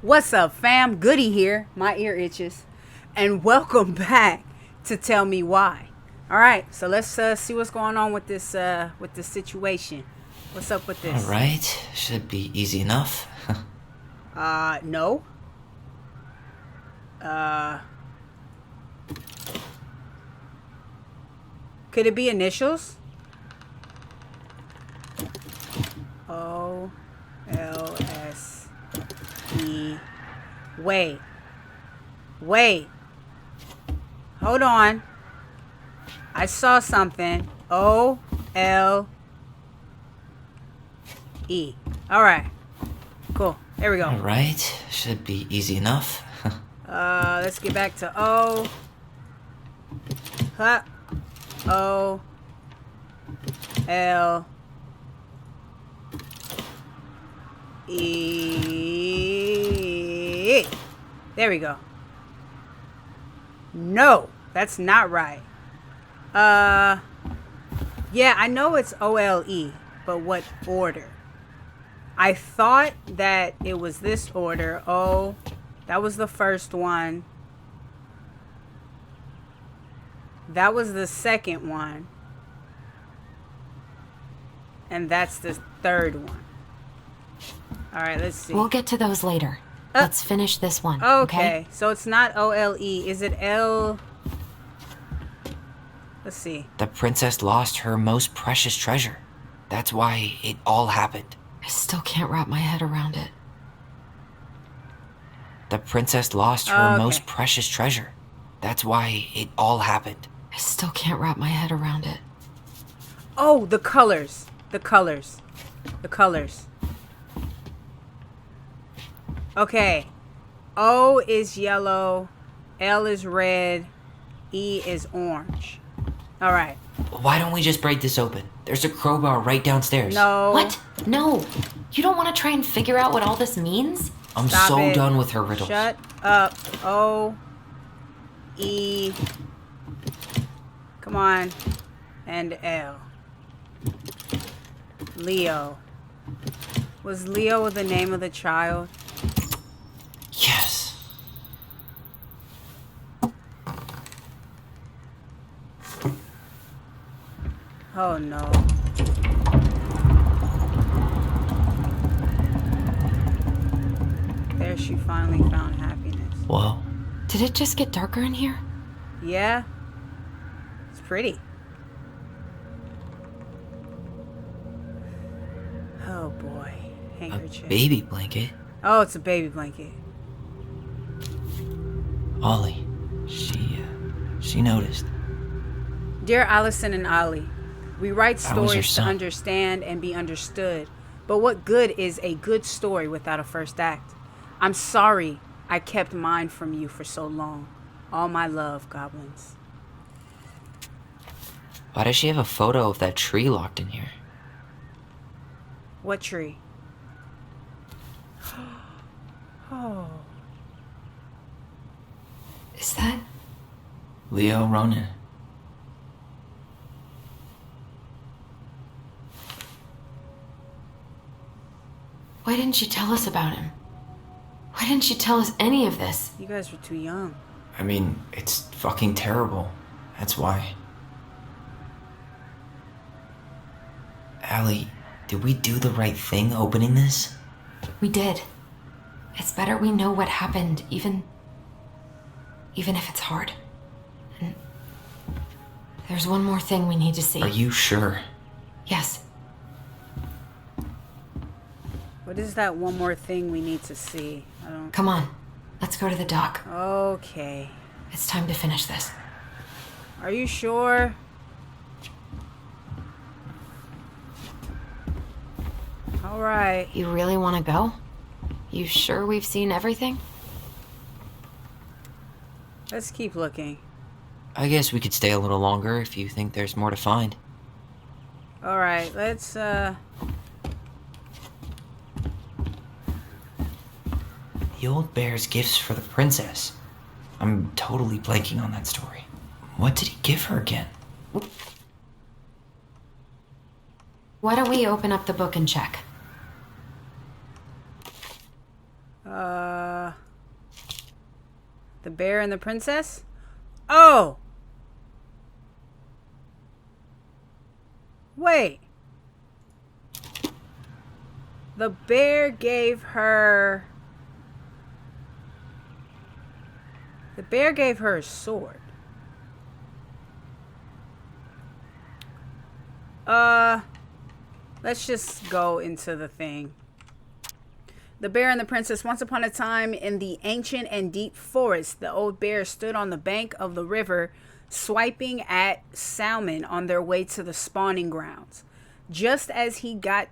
What's up, fam? Goody here. My ear itches. And welcome back to Tell Me Why. All right, so let's see what's going on with this situation. What's up with this? All right, should be easy enough. No. Could it be initials? O-L-S-E. Wait. Hold on. I saw something. O-L-E. All right. Cool. There we go. All right, should be easy enough. Let's get back to O. Huh. O. L. E. There we go. No, that's not right. Yeah, I know it's O-L-E, but what order? I thought that it was this order. Oh, that was the first one. That was the second one. And that's the third one. All right, let's see. We'll get to those later. Let's finish this one. Okay, so it's not O-L-E. Is it L? Let's see. The princess lost her most precious treasure. That's why it all happened. I still can't wrap my head around it. The princess lost her most precious treasure. That's why it all happened. I still can't wrap my head around it. Oh, the colors. The colors. Okay. O is yellow. L is red. E is orange. All right. Why don't we just break this open? There's a crowbar right downstairs. No. What? No. You don't want to try and figure out what all this means? I'm Stop so it. done with her riddles. Shut up. O. E. Come on. And L. Leo. Was Leo the name of the child? Yes. Oh no. There she finally found happiness. Whoa. Did it just get darker in here? Yeah. It's pretty. Oh boy. A Handkerchief. baby blanket? Oh, it's a baby blanket. Ollie. She noticed. Dear Allison and Ollie, we write That was her stories to son. understand and be understood. But what good is a good story without a first act? I'm sorry I kept mine from you for so long. All my love, goblins. Why does she have a photo of that tree locked in here? What tree? Oh. Is that... Leo Ronan. Why didn't you tell us about him? Why didn't you tell us any of this? You guys were too young. I mean, it's fucking terrible. That's why. Allie, did we do the right thing opening this? We did. It's better we know what happened, even if it's hard. And there's one more thing we need to see. Are you sure? Yes. What is that one more thing we need to see? I don't... Come on. Let's go to the dock. Okay. It's time to finish this. Are you sure? All right. You really want to go? You sure we've seen everything? Let's keep looking. I guess we could stay a little longer if you think there's more to find. All right. Let's The old bear's gifts for the princess. I'm totally blanking on that story. What did he give her again? Why don't we open up the book and check? The bear and the princess? Oh! Wait. The bear gave her... The bear gave her a sword. Let's just go into the thing. The bear and the princess. Once upon a time in the ancient and deep forest, the old bear stood on the bank of the river, swiping at salmon on their way to the spawning grounds. Just as he got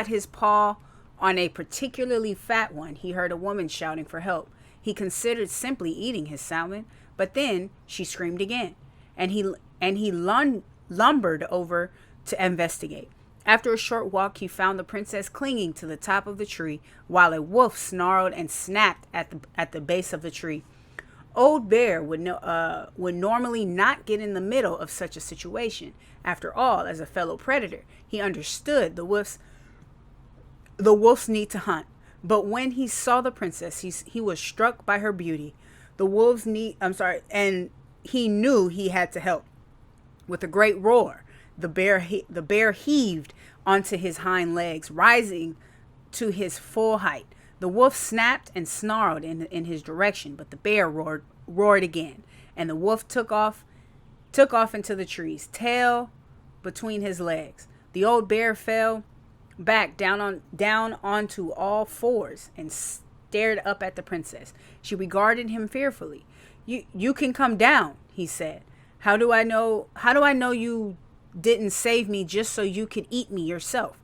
his paw on a particularly fat one, he heard a woman shouting for help. He considered simply eating his salmon, but then she screamed again, and he lumbered over to investigate. After a short walk, he found the princess clinging to the top of the tree, while a wolf snarled and snapped at the base of the tree. Old Bear would normally not get in the middle of such a situation. After all, as a fellow predator, he understood the wolf's need to hunt. But when he saw the princess, he was struck by her beauty. And he knew he had to help. With a great roar, the bear heaved onto his hind legs, rising to his full height. The wolf snapped and snarled in his direction, but the bear roared again, and the wolf took off into the trees, tail between his legs. The old bear fell back down onto all fours and stared up at the princess. She regarded him fearfully. You can come down," he said. How do I know you didn't save me just so you could eat me yourself?"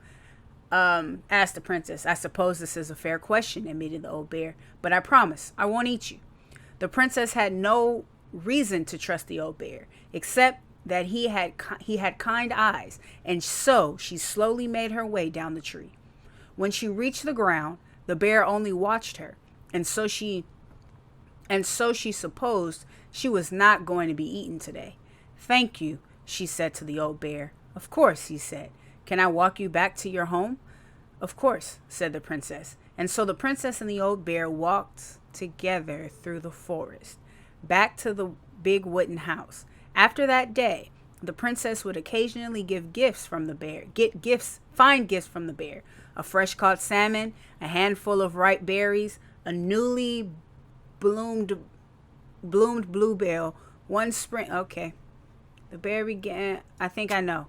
Asked the princess. "I suppose this is a fair question," admitted the old bear, "but I promise I won't eat you." The princess had no reason to trust the old bear, except that he had kind eyes, and so she slowly made her way down the tree. When she reached the ground, the bear only watched her, and so she supposed she was not going to be eaten today. "Thank you," she said to the old bear. "Of course," he said. "Can I walk you back to your home?" "Of course," said the princess. And so the princess and the old bear walked together through the forest, back to the big wooden house. After that day, the princess would occasionally find gifts from the bear: a fresh caught salmon, a handful of ripe berries, a newly bloomed bluebell, one spring. Okay. The bear began. I think I know.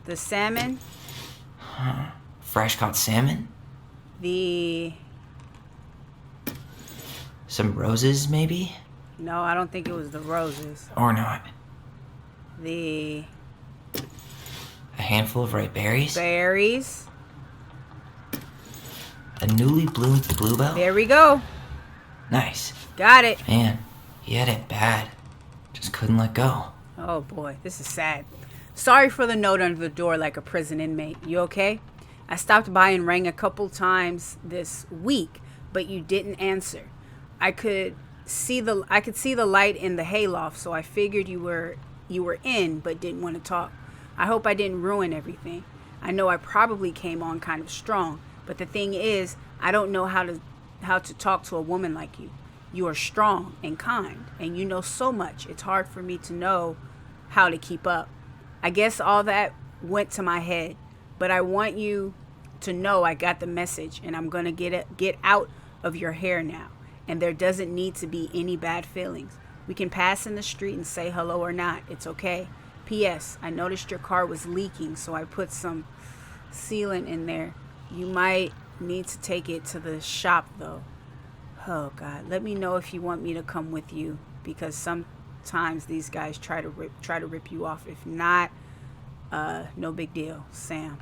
The salmon. Huh. Fresh caught salmon? Some roses, maybe? No, I don't think it was the roses. Or not. A handful of ripe berries? Berries. A newly bloomed bluebell? There we go. Nice. Got it. Man, he had it bad. Just couldn't let go. Oh boy, this is sad. Sorry for the note under the door like a prison inmate. You okay? I stopped by and rang a couple times this week, but you didn't answer. I could see the light in the hayloft, so I figured you were in but didn't want to talk. I hope I didn't ruin everything. I know I probably came on kind of strong, but the thing is, I don't know how to talk to a woman like you. You are strong and kind, and you know so much. It's hard for me to know how to keep up. I guess all that went to my head, but I want you to know I got the message, and I'm going to get out of your hair now, and there doesn't need to be any bad feelings. We can pass in the street and say hello or not. It's okay. P.S. I noticed your car was leaking, so I put some sealant in there. You might need to take it to the shop, though. Oh, God. Let me know if you want me to come with you, because sometimes these guys try to rip you off. If not, no big deal. Sam.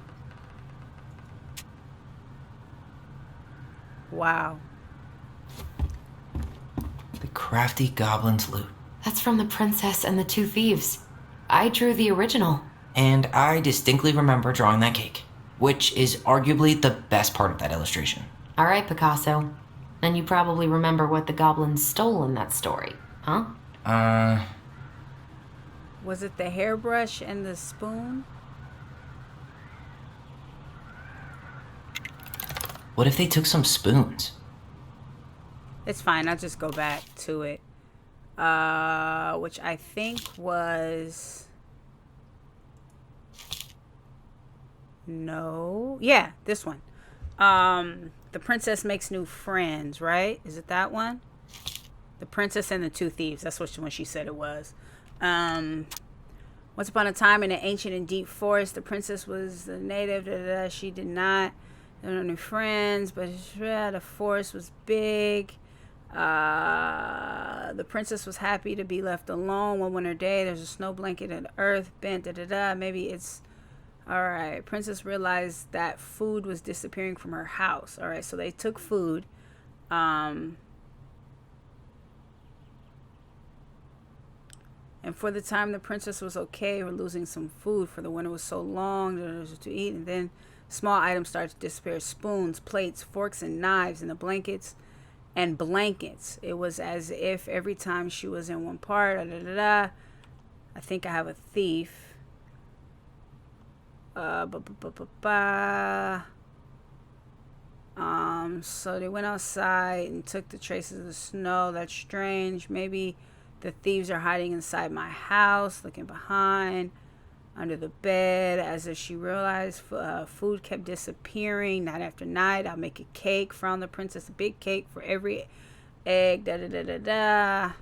Wow. The crafty goblin's loot. That's from the princess and the two thieves. I drew the original. And I distinctly remember drawing that cake, which is arguably the best part of that illustration. All right, Picasso. Then you probably remember what the goblins stole in that story, huh? Was it the hairbrush and the spoon? What if they took some spoons? It's fine. I'll just go back to it. Which I think was... No. Yeah, this one. The princess makes new friends, right? Is it that one? The Princess and the Two Thieves. That's which one she said it was. Once upon a time in an ancient and deep forest, the princess was the native. She did not have no new friends, but the forest was big. The princess was happy to be left alone. One winter day, there's a snow blanket and earth bent. Maybe it's... Alright, princess realized that food was disappearing from her house. Alright, so they took food. And for the time the princess was okay with losing some food, for the winter was so long to eat, and then small items started to disappear. Spoons, plates, forks, and knives, and the blankets. It was as if every time she was in one part, I think I have a thief. So they went outside and took the traces of the snow. That's strange. Maybe the thieves are hiding inside my house, looking behind, under the bed. As if she realized food kept disappearing night after night. I'll make a cake, frowned the princess, a big cake for every egg. The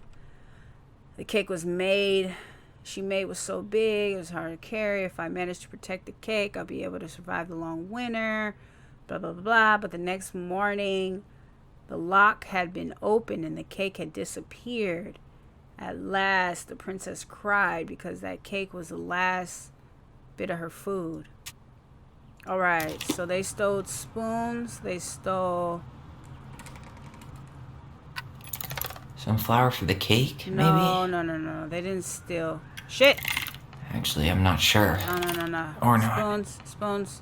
cake was made. She made was so big, it was hard to carry. If I manage to protect the cake, I'll be able to survive the long winter. Blah, blah, blah. But the next morning, the lock had been opened and the cake had disappeared. At last, the princess cried because that cake was the last bit of her food. All right, so they stole spoons. They stole... Some flour for the cake, maybe? No. They didn't steal. Shit. Actually, I'm not sure. No. Or not. Spoons.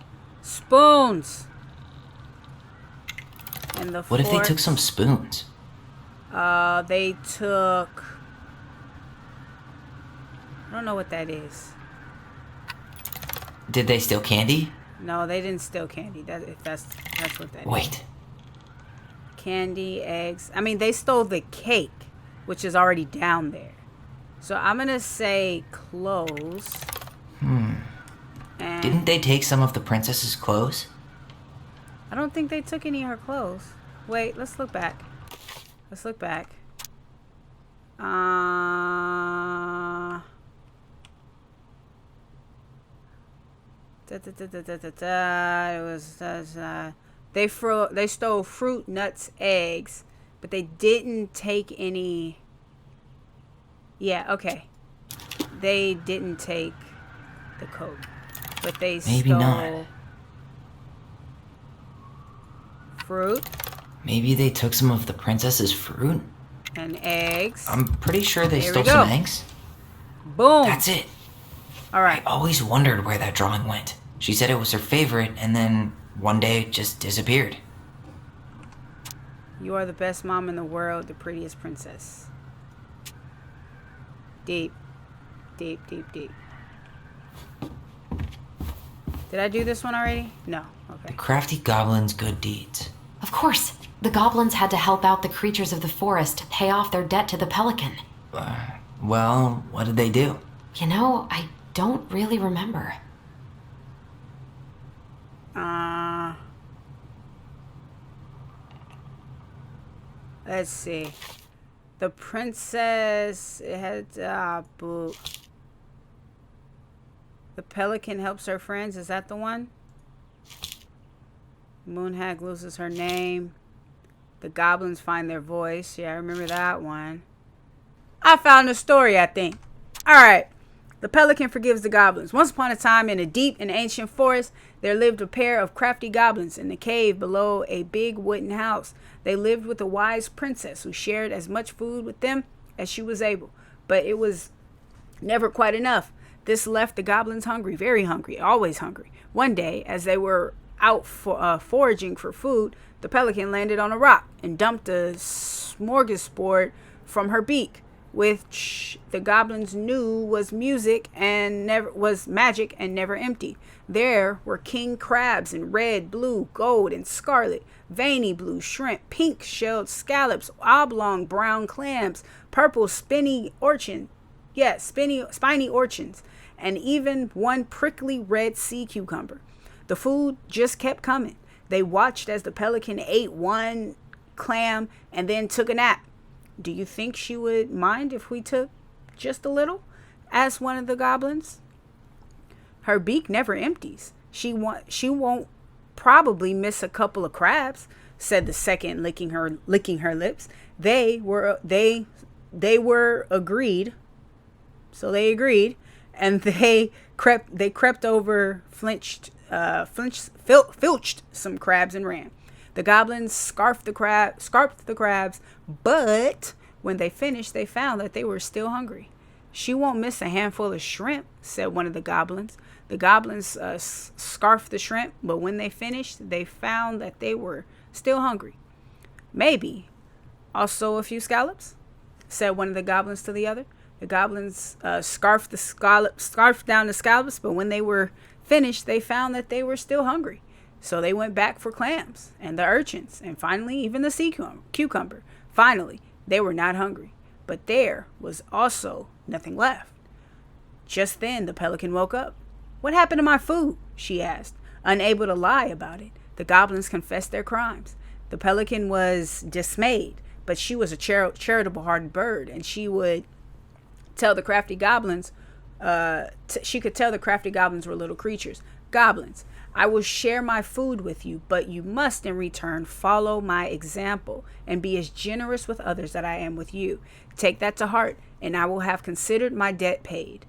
And the What if they took some spoons? They took... I don't know what that is. Did they steal candy? No, they didn't steal candy. That's what that is. Wait. Candy, eggs. I mean, they stole the cake, which is already down there. So I'm going to say clothes. And Didn't they take some of the princess's clothes? I don't think they took any of her clothes. Wait, let's look back. They stole fruit, nuts, eggs, but they didn't take any. Yeah, okay. They didn't take the coat, but they Maybe stole not. Fruit. Maybe they took some of the princess's fruit? And eggs. I'm pretty sure they Here stole we go. some eggs. Boom. That's it. All right. I always wondered where that drawing went. She said it was her favorite, and then one day it just disappeared. You are the best mom in the world, the prettiest princess. Deep. Did I do this one already? No. The Okay. crafty goblin's good deeds. Of course, the goblins had to help out the creatures of the forest to pay off their debt to the pelican. Well, what did they do? You know, I don't really remember. Let's see. The princess had boo. The pelican helps her friends. Is that the one? Moonhag loses her name. The goblins find their voice. Yeah, I remember that one. I found the story, I think. All right. The pelican forgives the goblins. Once upon a time, in a deep and ancient forest, there lived a pair of crafty goblins in a cave below a big wooden house. They lived with a wise princess who shared as much food with them as she was able. But it was never quite enough. This left the goblins hungry, very hungry, always hungry. One day, as they were out foraging for food, the pelican landed on a rock and dumped a smorgasbord from her beak. which the goblins knew was magic and never empty. There were king crabs in red, blue, gold, and scarlet, veiny blue shrimp, pink shelled scallops, oblong brown clams, purple spiny urchins, and even one prickly red sea cucumber. The food just kept coming. They watched as the pelican ate one clam and then took a nap. "Do you think she would mind if we took just a little?" asked one of the goblins. "Her beak never empties. She won't probably miss a couple of crabs," said the second, licking her lips. They were agreed. So they agreed, and they crept over, filched some crabs and ran. The goblins scarfed the crabs, but when they finished, they found that they were still hungry. "She won't miss a handful of shrimp," said one of the goblins. The goblins scarfed the shrimp, but when they finished, they found that they were still hungry. "Maybe also a few scallops," said one of the goblins to the other. The goblins scarfed down the scallops, but when they were finished, they found that they were still hungry. So they went back for clams and the urchins, and finally even the sea cucumber. Finally, they were not hungry, but there was also nothing left. Just then, the pelican woke up. "What happened to my food?" she asked, unable to lie about it. The goblins confessed their crimes. The pelican was dismayed, but she was a charitable-hearted bird, and she would tell the crafty goblins. She could tell the crafty goblins were little creatures. "Goblins, I will share my food with you, but you must in return follow my example and be as generous with others as I am with you. Take that to heart, and I will have considered my debt paid."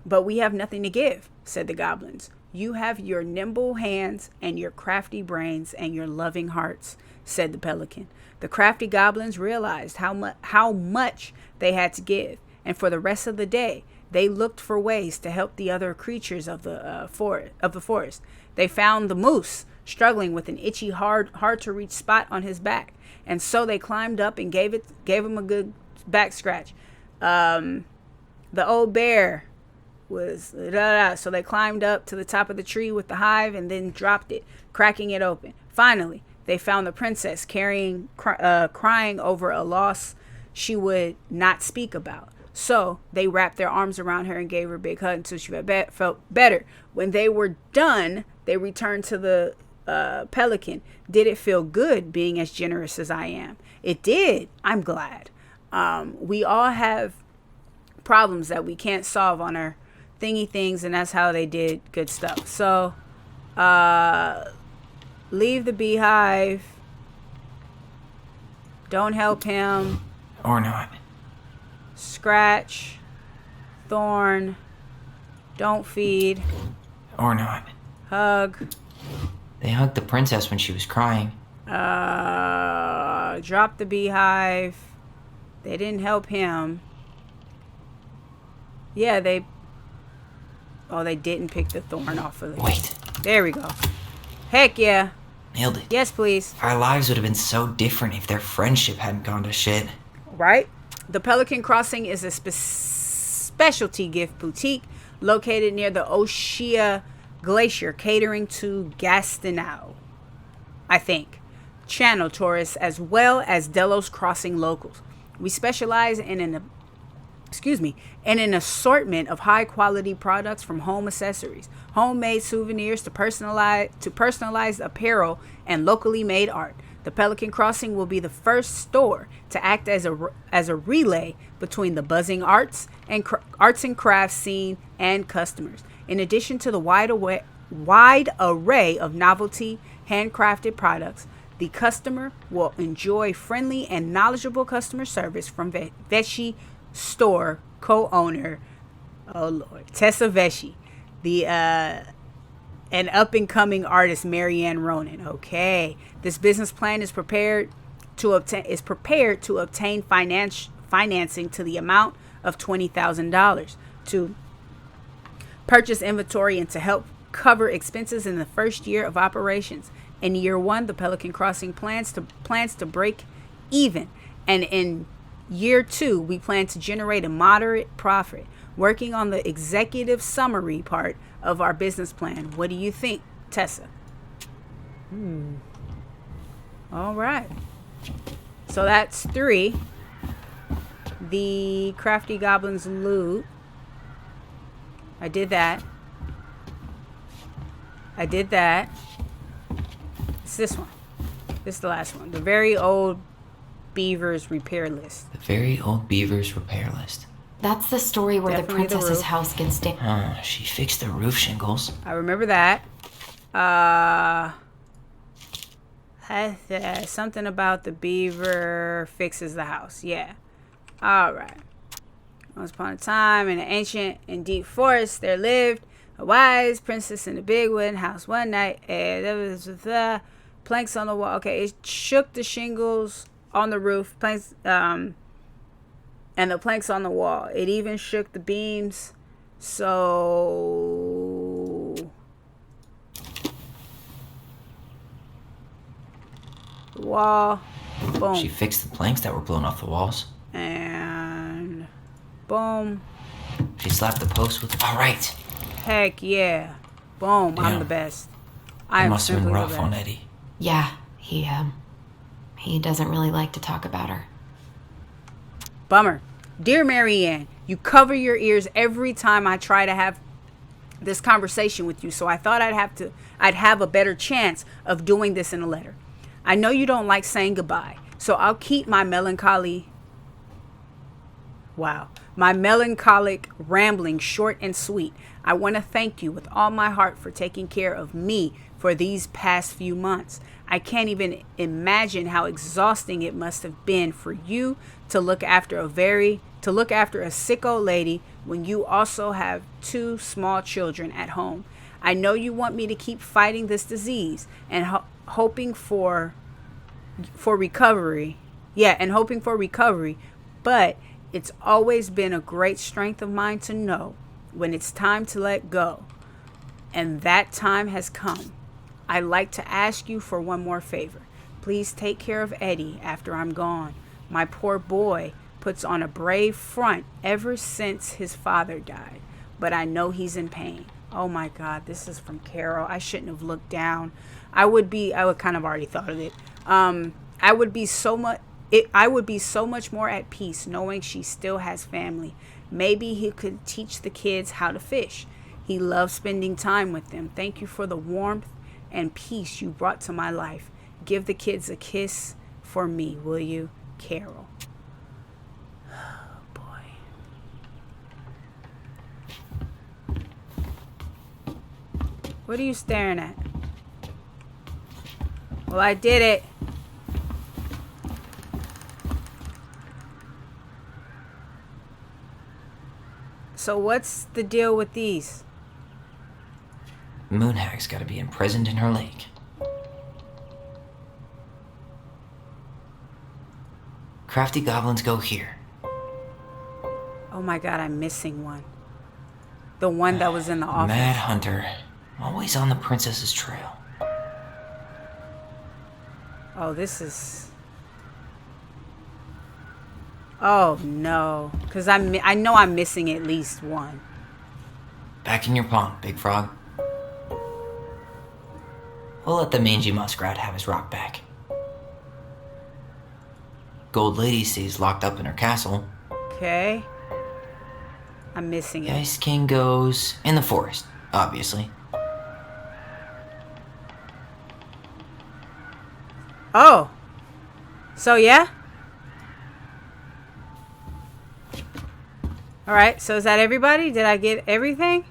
But we have nothing to give," said the goblins. "You have your nimble hands and your crafty brains and your loving hearts," said the pelican. The crafty goblins realized how much they had to give, and for the rest of the day, they looked for ways to help the other creatures of the forest. They found the moose struggling with an itchy, hard to reach spot on his back, and so they climbed up and gave him a good back scratch. The old bear was so they climbed up to the top of the tree with the hive and then dropped it, cracking it open. Finally, they found the princess crying over a loss she would not speak about. So they wrapped their arms around her and gave her a big hug until she felt better. When they were done, they returned to the pelican. "Did it feel good being as generous as I am?" "It did. I'm glad. We all have problems that we can't solve on our thingy things, and that's how they did good stuff. So leave the beehive. Don't help him. Or not. Scratch. Thorn. Don't feed. Or not. Hug. They hugged the princess when she was crying. Drop the beehive. They didn't help him. Yeah, they didn't pick the thorn off of it. Wait. There we go. Heck yeah. Nailed it. Yes, please. Our lives would have been so different if their friendship hadn't gone to shit. Right? The Pelican Crossing is a specialty gift boutique located near the Oshia Glacier, catering to Gastineau, I think, Channel tourists, as well as Delos Crossing locals. We specialize in an assortment of high-quality products, from home accessories, homemade souvenirs, to personalized apparel and locally made art. The Pelican Crossing will be the first store to act as a relay between the buzzing arts and crafts scene and customers. In addition to the wide array of novelty handcrafted products, the customer will enjoy friendly and knowledgeable customer service from Vesci store co-owner, Tessa Vesci, an up-and-coming artist, Marianne Ronan. Okay, this business plan is prepared to obtain financing to the amount of $20,000 to purchase inventory and to help cover expenses in the first year of operations. In year one, the Pelican Crossing plans to break even, and in Year 2, we plan to generate a moderate profit, working on the executive summary part of our business plan. What do you think, Tessa? All right. So that's 3. The Crafty Goblin's loot. I did that. It's this one. This is the last one. The very old Beaver's repair list. The very old Beaver's repair list. That's the story where Definitely the the princess's roof. house gets damaged. She fixed the roof shingles. I remember that. Something about the beaver fixes the house. Yeah. All right. Once upon a time, in an ancient and deep forest, there lived a wise princess in a big wooden house. One night, there was the planks on the wall. Okay, it shook the shingles on the roof, planks, and the planks on the wall. It even shook the beams. So the wall, boom, She fixed the planks that were blown off the walls. and boom. She slapped the post with. All right. Heck yeah, boom. I'm Damn. the best. It I'm must have been simply the rough best. on Eddie. Yeah, he doesn't really like to talk about her. Bummer. Dear Marianne, you cover your ears every time I try to have this conversation with you, so I thought I'd have a better chance of doing this in a letter. I know you don't like saying goodbye, so I'll keep my melancholic rambling short and sweet. I want to thank you with all my heart for taking care of me for these past few months. I can't even imagine how exhausting it must have been for you to look after a sick old lady when you also have 2 small children at home. I know you want me to keep fighting this disease and hoping for recovery. Yeah, and hoping for recovery, but it's always been a great strength of mine to know when it's time to let go. And that time has come. I'd like to ask you for one more favor. Please take care of Eddie after I'm gone. My poor boy puts on a brave front ever since his father died, but I know he's in pain. Oh my God, this is from Carol. I shouldn't have looked down. I would kind of already thought of it. I would be so much more at peace knowing she still has family. Maybe he could teach the kids how to fish. He loves spending time with them. Thank you for the warmth and peace you brought to my life. Give the kids a kiss for me, will you? Carol. Oh, boy. What are you staring at? Well, I did it. So what's the deal with these? Moonhag's gotta be imprisoned in her lake. Crafty goblins go here. Oh my God, I'm missing one. The one that was in the office. Mad Hunter, always on the princess's trail. Oh, this is... Oh no, because I know I'm missing at least one. Back in your pond, Big Frog. We'll let the mangy muskrat have his rock back. Gold Lady stays locked up in her castle. Okay. I'm missing The it. Ice King goes in the forest, obviously. Oh. So yeah? Alright, so is that everybody? Did I get everything?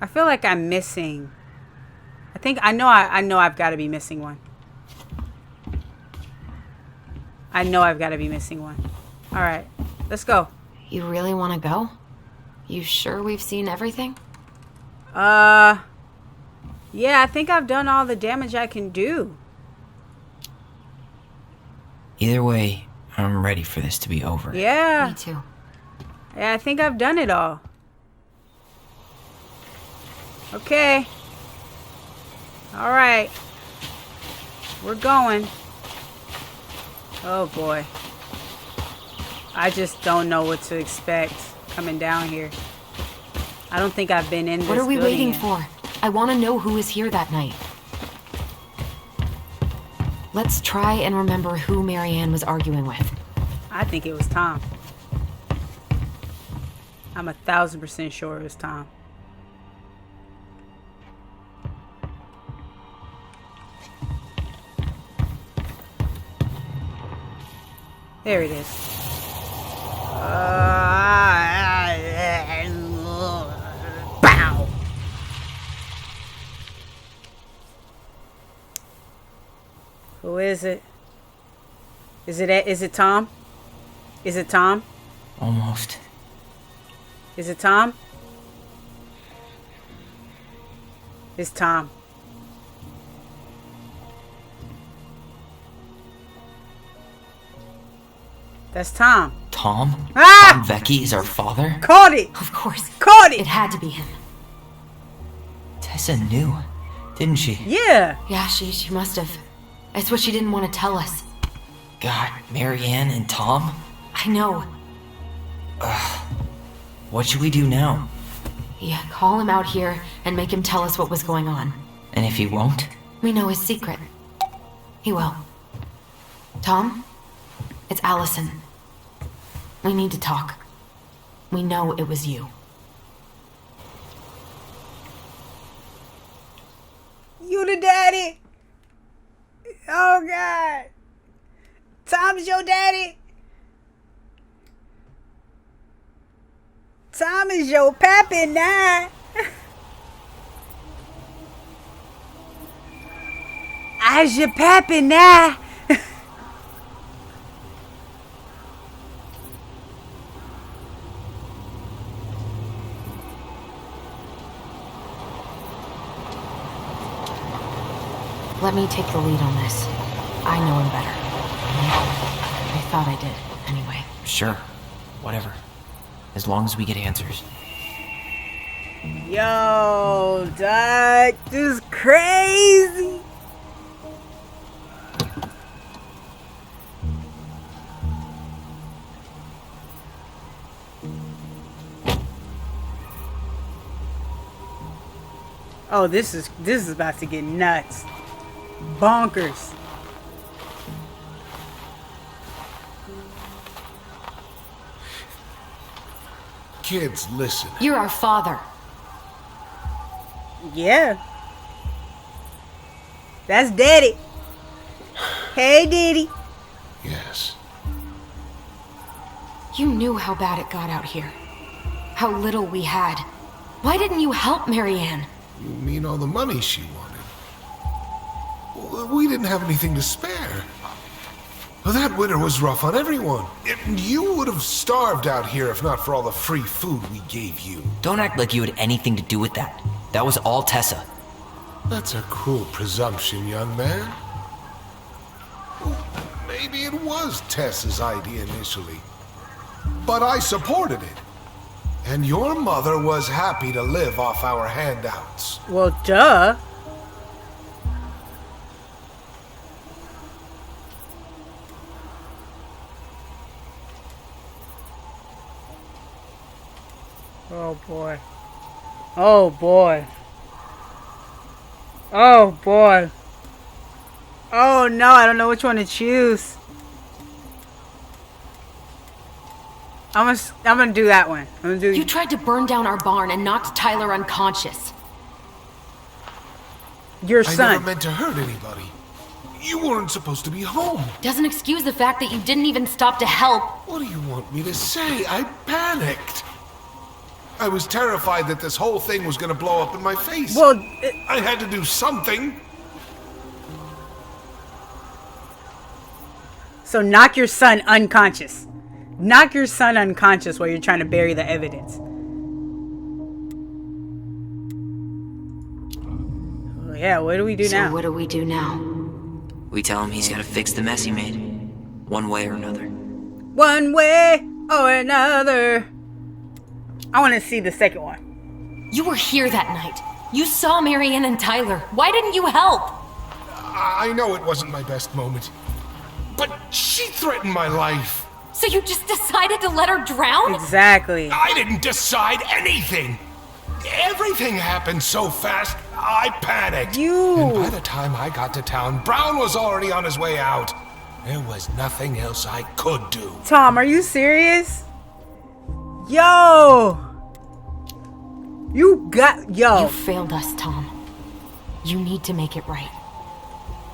I feel like I'm missing. I know I've got to be missing one. I know I've got to be missing one. Alright, let's go. You really want to go? You sure we've seen everything? Yeah, I think I've done all the damage I can do. Either way, I'm ready for this to be over. Yeah. Me too. Yeah, I think I've done it all. Okay. Alright. We're going. Oh boy. I just don't know what to expect coming down here. I don't think I've been in this What are we building waiting yet. for? I want to know who was here that night. Let's try and remember who Marianne was arguing with. I think it was Tom. I'm 1000% sure it was Tom. There it is. Bow. Who is it? Is it Tom? Is it Tom? Almost. Is it Tom? It's Tom. That's Tom. Tom? Ah! Tom Vecchi is our father? Caught it! Of course. Caught It it! had to be him. Tessa knew, didn't she? Yeah. Yeah, she must have. It's what she didn't want to tell us. God, Marianne and Tom? I know. What should we do now? Yeah, call him out here and make him tell us what was going on. And if he won't? We know his secret. He will. Tom? It's Allison. We need to talk. We know it was you. You the daddy? Oh, God. Tom's your daddy? Tom is your pappy now. I's your pappy now. Let me take the lead on this. I know him better. I thought I did, anyway. Sure. Whatever. As long as we get answers. Yo, Doc, this is crazy. Oh, this is about to get nuts. Bonkers. Kids, listen. You're our father. Yeah. That's Daddy. Hey, Daddy. Yes. You knew how bad it got out here. How little we had. Why didn't you help Marianne? You mean all the money she wanted? Well, we didn't have anything to spare. Well, that winter was rough on everyone. And you would have starved out here if not for all the free food we gave you. Don't act like you had anything to do with that. That was all Tessa. That's a cruel presumption, young man. Well, maybe it was Tess's idea initially. But I supported it. And your mother was happy to live off our handouts. Well, duh. Oh boy. Oh boy. Oh boy. Oh no, I don't know which one to choose. I'm gonna do that one. I'm gonna do. You tried to burn down our barn and knocked Tyler unconscious. Your I son. never meant to hurt anybody. You weren't supposed to be home. Doesn't excuse the fact that you didn't even stop to help. What do you want me to say? I panicked. I was terrified that this whole thing was gonna blow up in my face. Well, I had to do something. so knock your son unconscious. Knock your son unconscious while you're trying to bury the evidence. Yeah, what do we do now? So what do we do now? We tell him he's gotta fix the mess he made. One way or another. One way or another. I want to see the second one. You were here that night. You saw Marianne and Tyler. Why didn't you help? I know it wasn't my best moment. But she threatened my life. So you just decided to let her drown? Exactly. I didn't decide anything. Everything happened so fast, I panicked. And by the time I got to town, Brown was already on his way out. There was nothing else I could do. Tom, are you serious? Yo! You failed us, Tom. You need to make it right.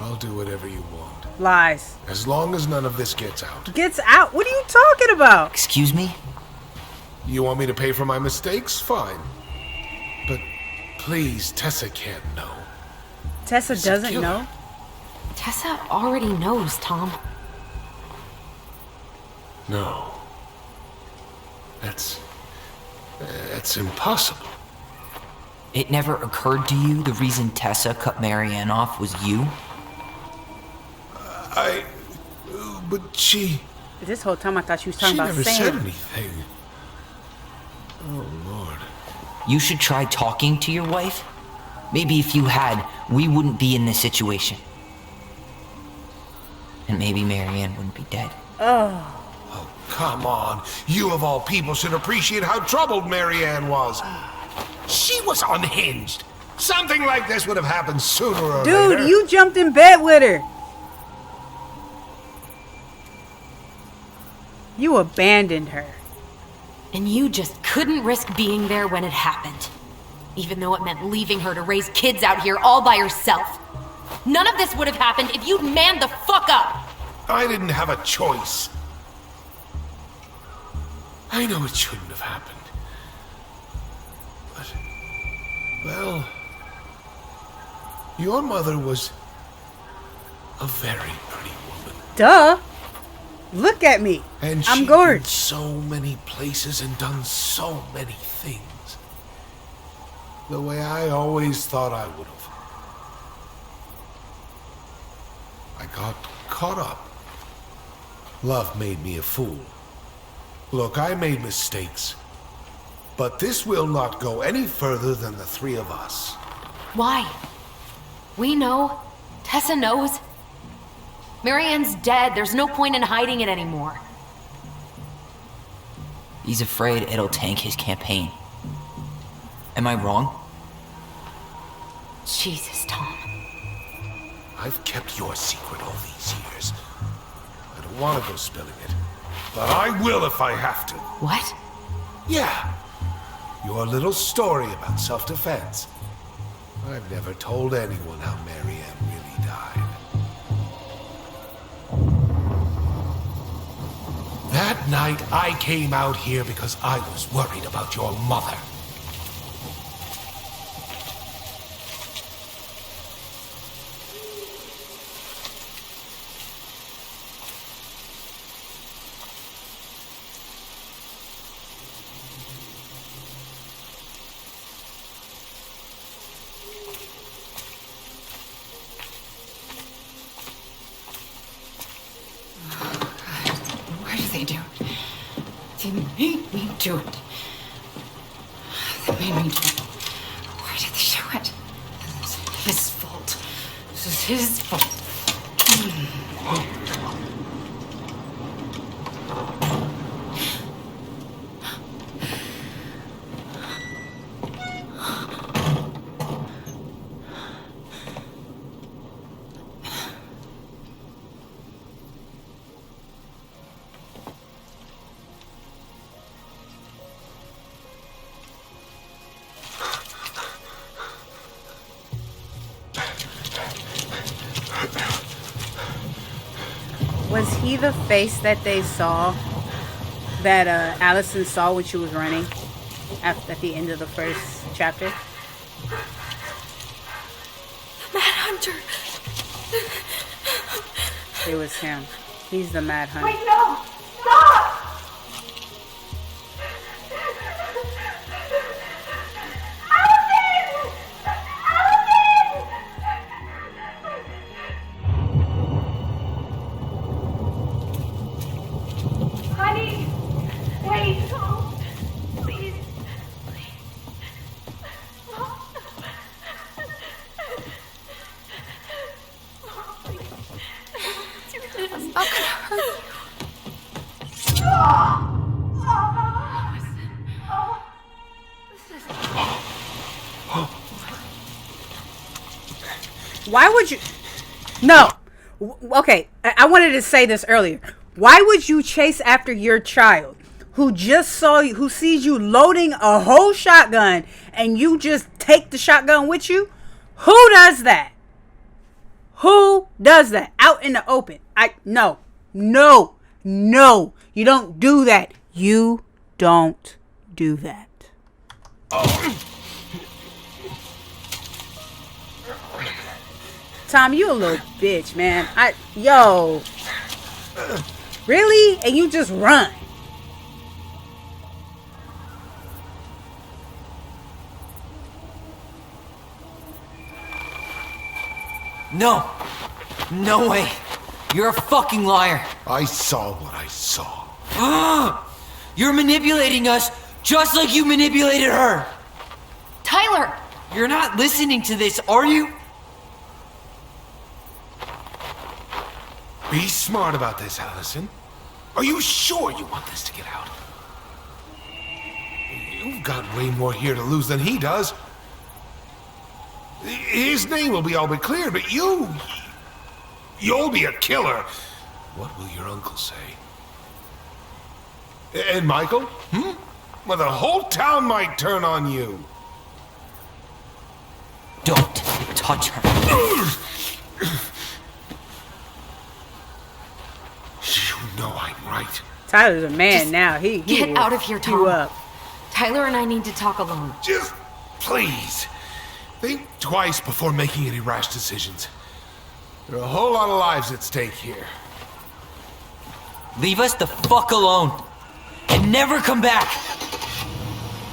I'll do whatever you want. Lies. As long as none of this gets out. Gets out? What are you talking about? Excuse me? You want me to pay for my mistakes? Fine. But please, Tessa can't know. Tessa It's a doesn't killer. know? Tessa already knows, Tom. No. That's impossible. It never occurred to you the reason Tessa cut Marianne off was you? But she This whole time I thought she was talking about never Sam. said anything. Oh, Lord. You should try talking to your wife. Maybe if you had, we wouldn't be in this situation. And maybe Marianne wouldn't be dead. Oh, come on. You of all people should appreciate how troubled Marianne was. She was unhinged. Something like this would have happened sooner or later. Dude, you jumped in bed with her. You abandoned her. And you just couldn't risk being there when it happened. Even though it meant leaving her to raise kids out here all by herself. None of this would have happened if you'd manned the fuck up! I didn't have a choice. I know it shouldn't have happened. But, well, your mother was a very pretty woman. Duh. Look at me. And I'm she'd gorgeous. been so many places and done so many things. The way I always thought I would have. I got caught up. Love made me a fool. Look, I made mistakes. But this will not go any further than the three of us. Why? We know. Tessa knows. Marianne's dead. There's no point in hiding it anymore. He's afraid it'll tank his campaign. Am I wrong? Jesus, Tom. I've kept your secret all these years. I don't want to go spilling it. But I will if I have to. What? Yeah. Your little story about self-defense. I've never told anyone how Marianne really died. That night, I came out here because I was worried about your mother. Why do they do it? They made me do it. They made me do it. Why did they do it? This is his fault. This is his fault. Was he the face that they saw, that Allison saw when she was running at the end of the first chapter? Mad Hunter. It was him. He's the Mad Hunter. Wait, no! Stop! Allison! Allison! Honey, wait, no. Please. Oh, Why would you? No. Okay, I wanted to say this earlier. Why would you chase after your child who just saw you, who sees you loading a whole shotgun, and you just take the shotgun with you? Who does that? Who does that out in the open? No. You don't do that. You don't do that. Tom, you a little bitch, man. Really? And you just run. No. No way. You're a fucking liar. I saw what I saw. You're manipulating us just like you manipulated her. Tyler! You're not listening to this, are you? Be smart about this, Allison. Are you sure you want this to get out? You've got way more here to lose than he does. His name will be all but clear, but you'll be a killer. What will your uncle say? And Michael? Well, the whole town might turn on you. Don't touch her. You know I'm right. Tyler's a man now. He Get will out of here, chew Tom. up. Tyler and I need to talk alone. Just please think twice before making any rash decisions. There are a whole lot of lives at stake here. Leave us the fuck alone. And never come back.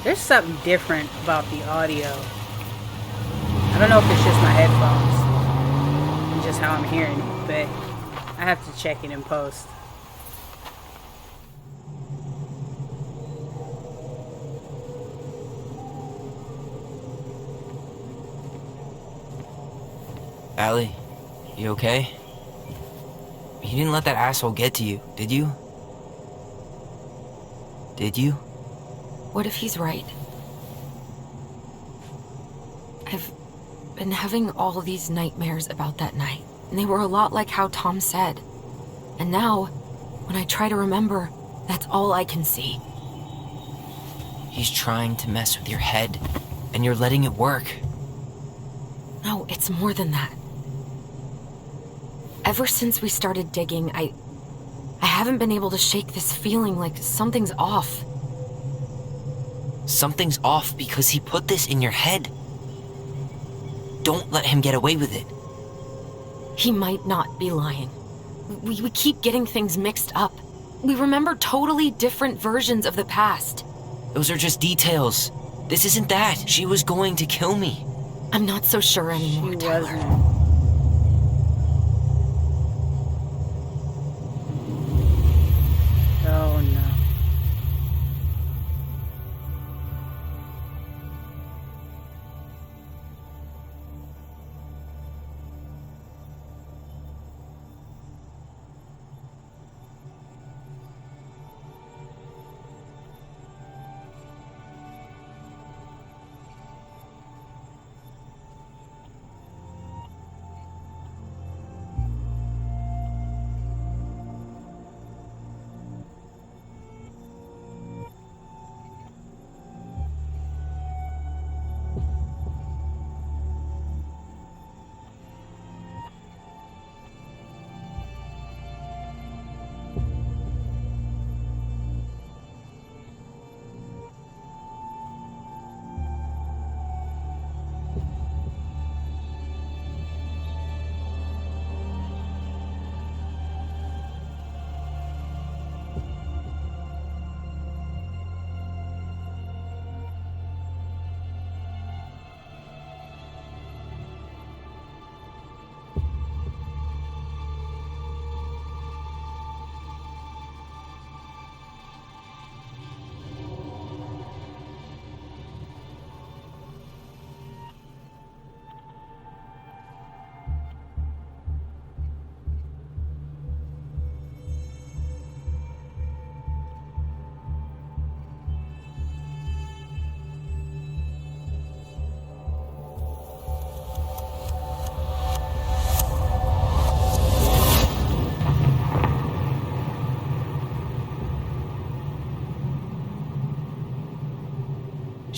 There's something different about the audio. I don't know if it's just my headphones and just how I'm hearing it, but I have to check it in post. Allie, you okay? You didn't let that asshole get to you, did you? Did you? What if he's right? I've been having all these nightmares about that night, and they were a lot like how Tom said. And now, when I try to remember, that's all I can see. He's trying to mess with your head, and you're letting it work. No, it's more than that. Ever since we started digging, I haven't been able to shake this feeling like something's off. Something's off because he put this in your head. Don't let him get away with it. He might not be lying. We keep getting things mixed up. We remember totally different versions of the past. Those are just details. This isn't that. She was going to kill me. I'm not so sure anymore, She Tyler. wasn't. Oh no.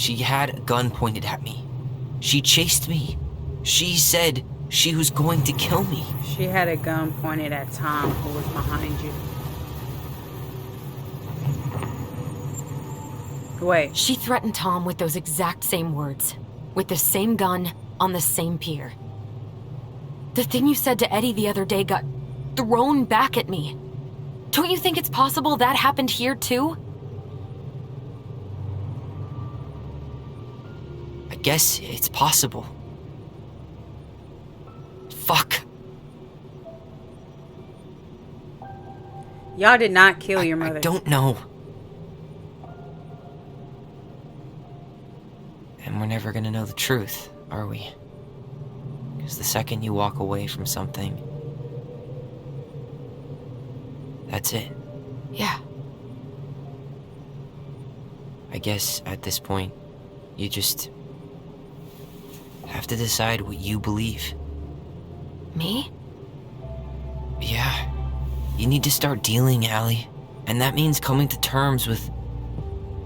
She had a gun pointed at me. She chased me. She said she was going to kill me. She had a gun pointed at Tom, who was behind you. Wait. She threatened Tom with those exact same words. With the same gun, on the same pier. The thing you said to Eddie the other day got thrown back at me. Don't you think it's possible that happened here too? I guess it's possible. Fuck. Y'all did not kill your mother. I don't know. And we're never gonna know the truth, are we? Because the second you walk away from something, that's it. Yeah. I guess at this point, you just have to decide what you believe. Me? Yeah. You need to start dealing, Allie. And that means coming to terms with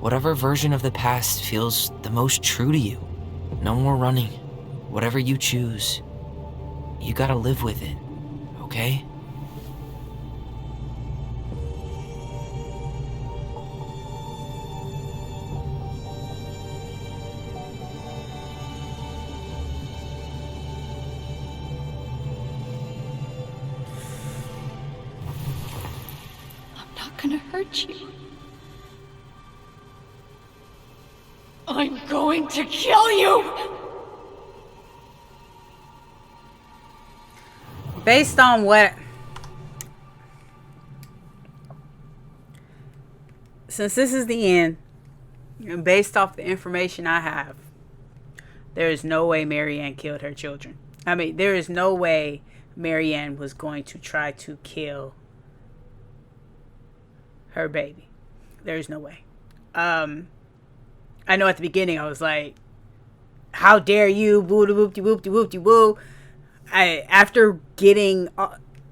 whatever version of the past feels the most true to you. No more running. Whatever you choose, you gotta live with it, okay? I'm not gonna hurt you. I'm going to kill you! Based on what... Since this is the end, and based off the information I have, there is no way Marianne killed her children. I mean, there is no way Marianne was going to try to kill her baby. There is no way. I know at the beginning I was like, how dare you, woo-de-whoop-de-whoop-de-whoop-de-woo. After getting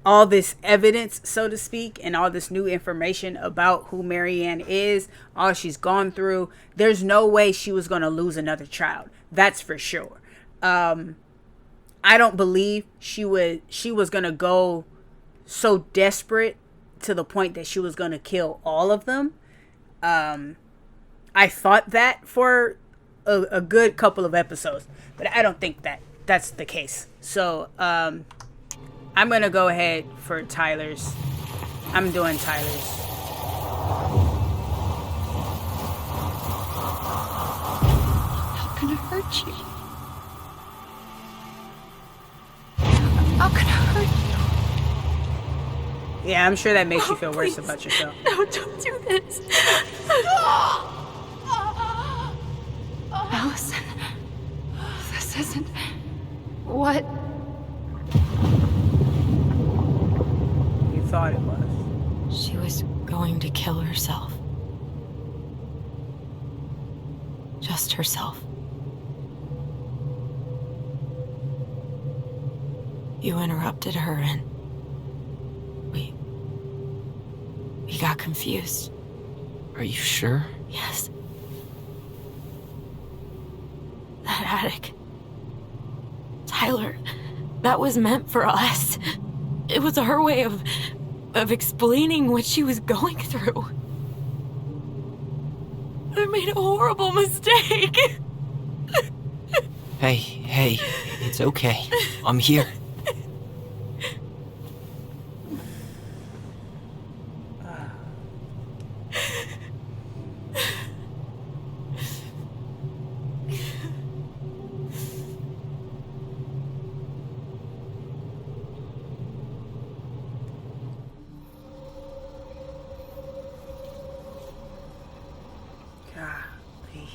all this evidence, so to speak, and all this new information about who Marianne is, all she's gone through, there's no way she was going to lose another child. That's for sure. I don't believe she was going to go so desperate to the point that she was going to kill all of them. I thought that for a good couple of episodes, but I don't think that that's the case. So I'm gonna go ahead for Tyler's. I'm doing Tyler's. I'm not gonna hurt you. I'm not gonna hurt you. Yeah, I'm sure that makes you feel worse about yourself. No, don't do this. Allison, this isn't what You thought it was. She was going to kill herself. Just herself. You interrupted her and we got confused. Are you sure? Yes. That attic. Tyler, that was meant for us. It was her way of explaining what she was going through. I made a horrible mistake. Hey, it's okay. I'm here. Golly.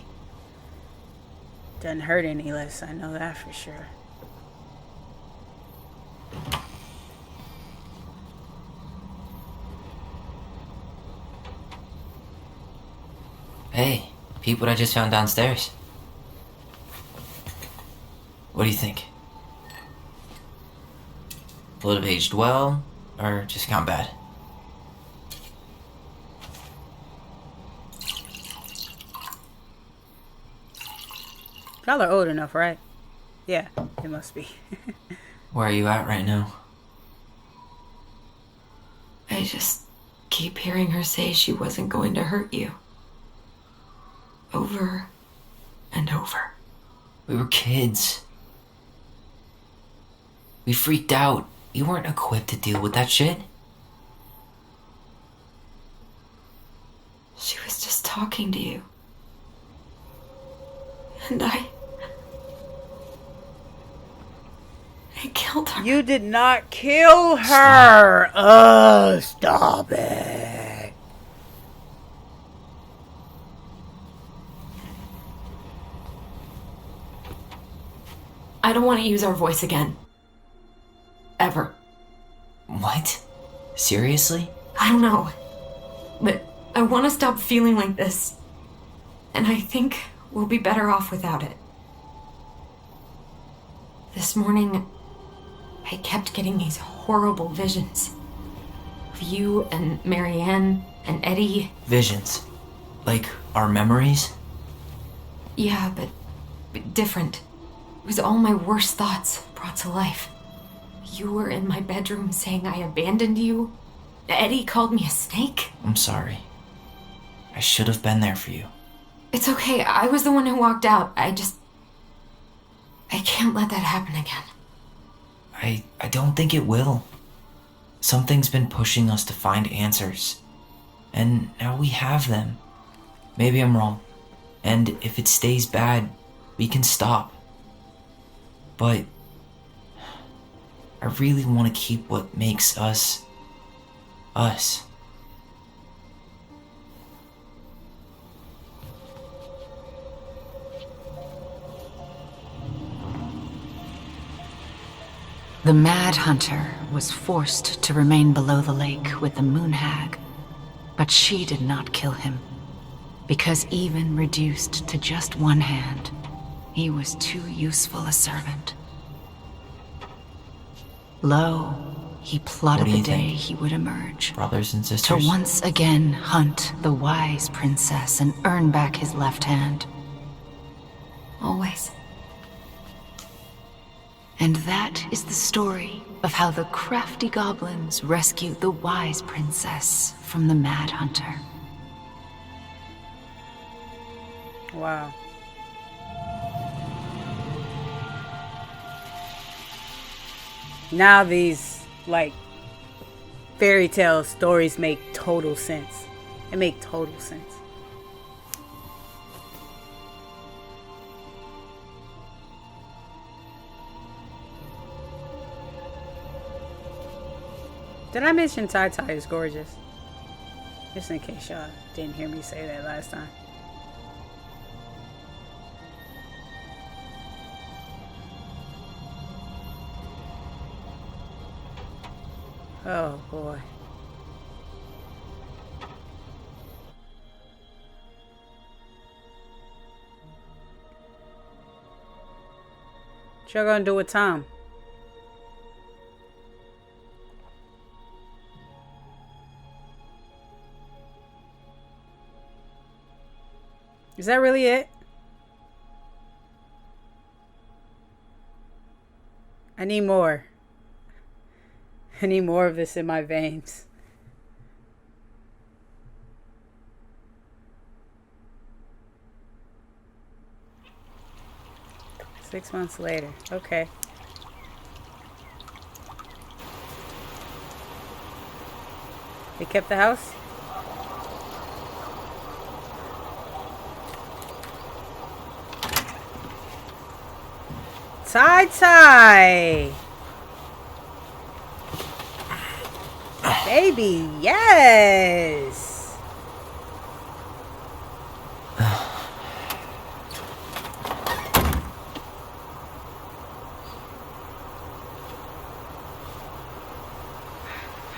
Doesn't hurt any less, I know that for sure. Hey, peep what I just found downstairs. What do you think? Will it have aged well, or just gone bad? Y'all are old enough, right? Yeah, it must be. Where are you at right now? I just keep hearing her say she wasn't going to hurt you. Over and over. We were kids. We freaked out. You weren't equipped to deal with that shit. She was just talking to you. And I killed her. You did not kill her. Stop it. I don't want to use our voice again. Ever. What? Seriously? I don't know. But I want to stop feeling like this. And I think we'll be better off without it. This morning, I kept getting these horrible visions. Of you and Marianne and Eddie. Visions? Like our memories? Yeah, but different. It was all my worst thoughts brought to life. You were in my bedroom saying I abandoned you. Eddie called me a snake. I'm sorry. I should have been there for you. It's okay. I was the one who walked out. I can't let that happen again. I don't think it will. Something's been pushing us to find answers. And now we have them. Maybe I'm wrong. And if it stays bad, we can stop. But I really want to keep what makes us us. The Mad Hunter was forced to remain below the lake with the Moon Hag, but she did not kill him, because even reduced to just one hand, he was too useful a servant. Lo, he plotted What do the you day think? He would emerge, Brothers and to sisters? once again hunt the wise princess and earn back his left hand. Always. And that is the story of how the crafty goblins rescued the wise princess from the Mad Hunter. Wow. Now these, like, fairy tale stories make total sense. They make total sense. Did I mention Tai Tai is gorgeous? Just in case y'all didn't hear me say that last time. Oh boy. What y'all gonna do with Tom? Is that really it? I need more. I need more of this in my veins. Six months later. Okay. They kept the house? Tai. Baby, yes.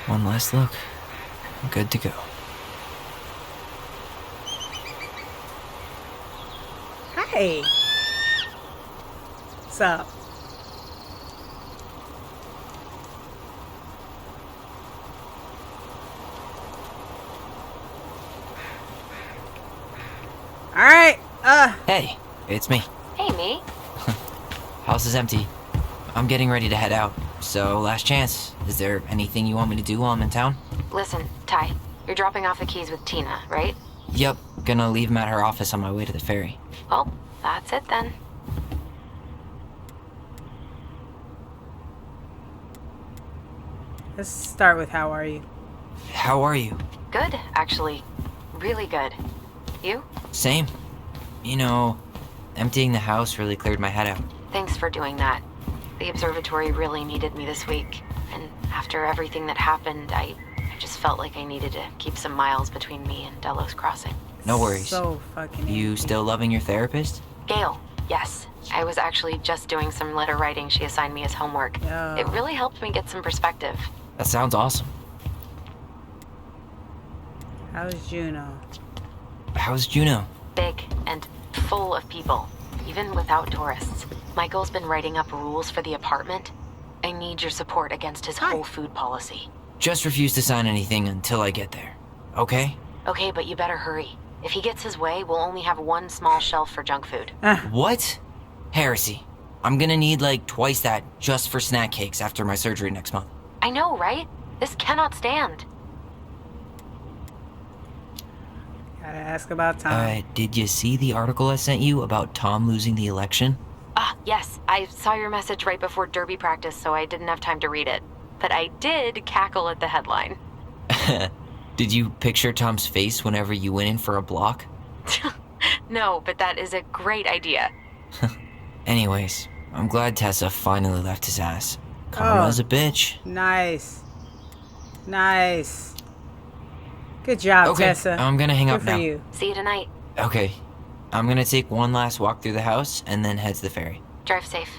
One last look. I'm good to go. Hi. What's up? All right. Hey, it's me. Hey, Hey, me. House is empty. I'm getting ready to head out. So, last chance. Is there anything you want me to do while I'm in town? Listen, Ty, you're dropping off the keys with Tina, right? Yep, gonna leave 'em at her office on my way to the ferry. Well, that's it then. Let's start with how are you? How are you? Good, actually. Really good. You? Same. You know, emptying the house really cleared my head out. Thanks for doing that. The observatory really needed me this week. And after everything that happened, I just felt like I needed to keep some miles between me and Delos Crossing. No worries. So fucking You empty. still loving your therapist? Gail, yes. I was actually just doing some letter writing she assigned me as homework. Oh. It really helped me get some perspective. That sounds awesome. How's Juno? How's Juno? Big and full of people, even without tourists. Michael's been writing up rules for the apartment. I need your support against his whole food policy. Just refuse to sign anything until I get there. Okay? Okay, but you better hurry. If he gets his way, we'll only have one small shelf for junk food. What? Heresy. I'm gonna need like twice that just for snack cakes after my surgery next month. I know, right? This cannot stand. Gotta ask about time. Did you see the article I sent you about Tom losing the election? Ah, yes. I saw your message right before derby practice, so I didn't have time to read it. But I did cackle at the headline. Did you picture Tom's face whenever you went in for a block? No, but that is a great idea. Anyways, I'm glad Tessa finally left his ass. Karma's a bitch. Nice. Nice. Good job, Okay, Tessa. I'm gonna hang Good up for now. you. See you tonight. Okay, I'm gonna take one last walk through the house and then head to the ferry. Drive safe.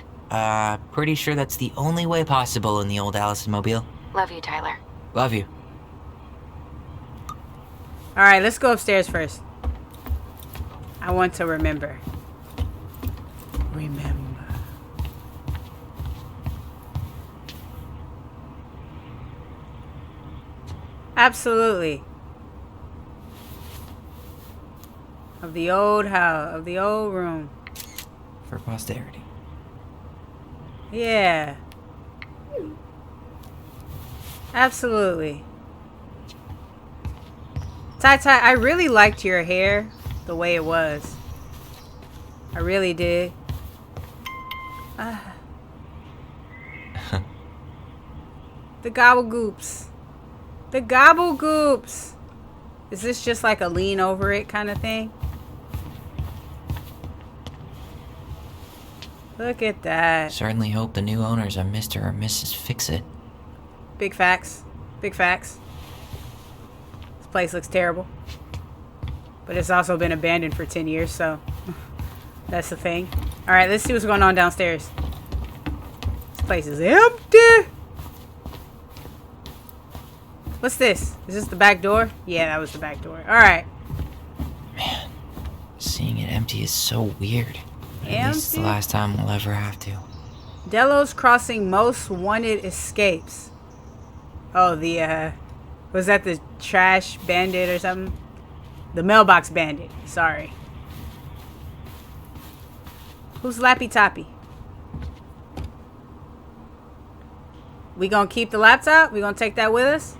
Pretty sure that's the only way possible in the old Allison mobile. Love you, Tyler. Love you. All right, let's go upstairs first. I want to remember. Remember. Absolutely. Of the old house, of the old room. For posterity. Yeah. Absolutely. Tai, I really liked your hair the way it was. I really did. The gobble-goops. The gobble-goops. Is this just like a lean over it kind of thing? Look at that. Certainly hope the new owners are Mr. or Mrs. Fix-It. Big facts. Big facts. This place looks terrible. But it's also been abandoned for 10 years, so that's the thing. Alright, let's see what's going on downstairs. This place is empty. What's this? Is this the back door? Yeah, that was the back door. Alright. Man, seeing it empty is so weird. At least it's the Empty? last time we'll ever have to. Delos Crossing most wanted escapes. Oh, was that the trash bandit or something? The mailbox bandit. Sorry. Who's Lappy Toppy? We gonna keep the laptop? We gonna take that with us?